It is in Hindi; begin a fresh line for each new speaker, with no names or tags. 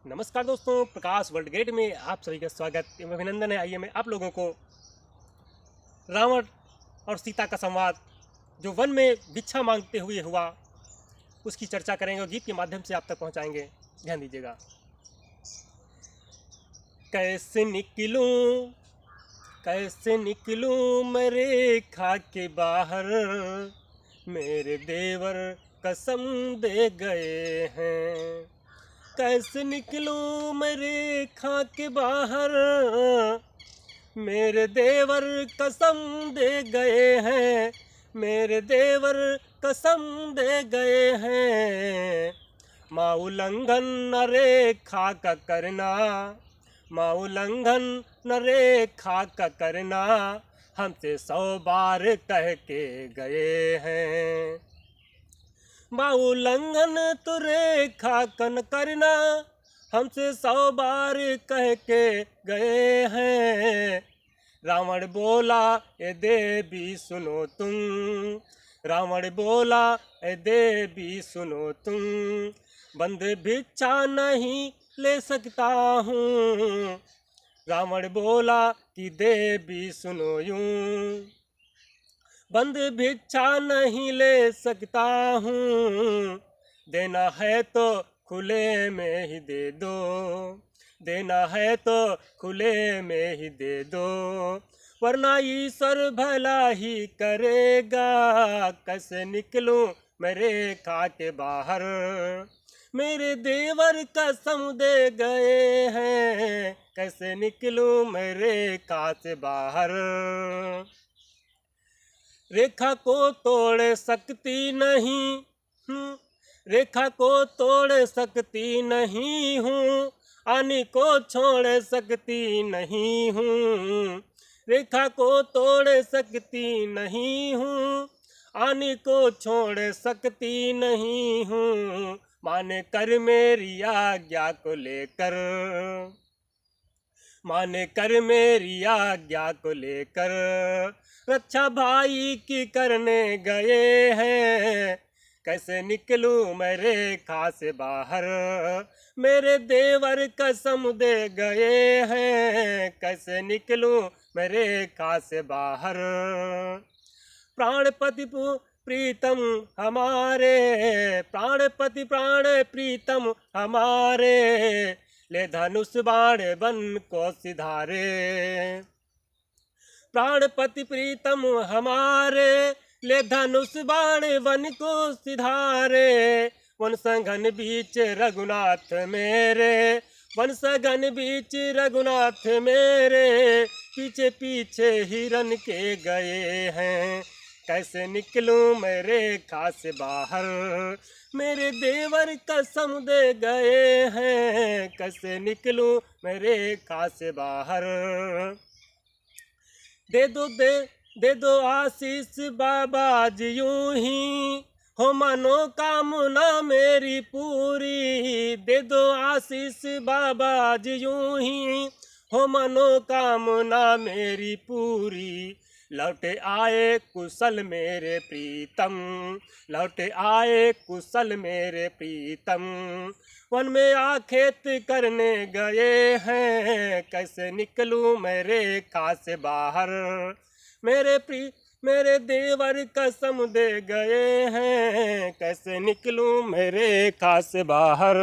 नमस्कार दोस्तों, प्रकाश वर्ल्ड गेट में आप सभी का स्वागत एवं अभिनंदन है। आइए मैं आप लोगों को रावण और सीता का संवाद जो वन में भिक्षा मांगते हुए हुआ उसकी चर्चा करेंगे और गीत के माध्यम से आप तक पहुंचाएंगे। ध्यान दीजिएगा। कैसे निकलूं मैं रेखा के बाहर, मेरे देवर कसम दे गए हैं। कैसे निकलूं मैं रेखा के बाहर, मेरे देवर कसम दे गए हैं। मेरे देवर कसम दे गए हैं। माँ उल्लंघन न रेखा का करना, माँ उल्लंघन न रेखा का करना, हमसे 100 बार कह के गए हैं। माँ उल्लंघन तो रेखा कन करना, हमसे 100 बार कह के गए हैं। रावण बोला ए देवी सुनो तुम, रावण बोला ए देवी सुनो तुम, बंद भिक्षा नहीं ले सकता हूँ। रावण बोला कि देवी सुनो यूं, बंद भिक्षा नहीं ले सकता हूँ। देना है तो खुले में ही दे दो, देना है तो खुले में ही दे दो, वरना ईश्वर भला ही करेगा। कैसे निकलूं मैं रेखा के बाहर, मेरे देवर कसम दे गए हैं। कैसे निकलूं मैं रेखा से बाहर, रेखा को तोड़ सकती नहीं, रेखा को तोड़ सकती नहीं हूँ, आनी को छोड़ सकती नहीं हूँ। रेखा को तोड़ सकती नहीं हूँ, आनी को छोड़ सकती नहीं हूँ। माने कर मेरी आज्ञा को लेकर, माने कर मेरी आज्ञा को लेकर, रक्षा भाई की करने गए हैं। कैसे निकलूं मैं रेखा से बाहर, मेरे देवर कसम दे गए हैं। कैसे निकलूं मैं रेखा से बाहर, प्राणपति प्रीतम हमारे, प्राणपति प्राण प्रीतम हमारे, ले धनुष बाण बन को सिधारे। प्राणपति प्रीतम हमारे, ले धनुष बाण वन को सिधारे। वन सघन बीच रघुनाथ मेरे, वन सघन बीच रघुनाथ मेरे, पीछे पीछे हिरन के गए हैं। कैसे निकलूं मैं रेखा से बाहर, मेरे देवर कसम दे गए हैं। कैसे निकलूं मैं रेखा से बाहर, दे दो आशीष बाबा जी यूं ही, हो मनोकामना मेरी पूरी। दे दो आशीष बाबा जी यूं ही, हो मनोकामना मेरी पूरी। लौटे आए कुशल मेरे प्रीतम, लौटे आए कुशल मेरे प्रीतम, वन में आखेत करने गए हैं। कैसे निकलूं मैं रेखा से बाहर, मेरे देवर कसम दे गए हैं। कैसे निकलूं मैं रेखा से बाहर।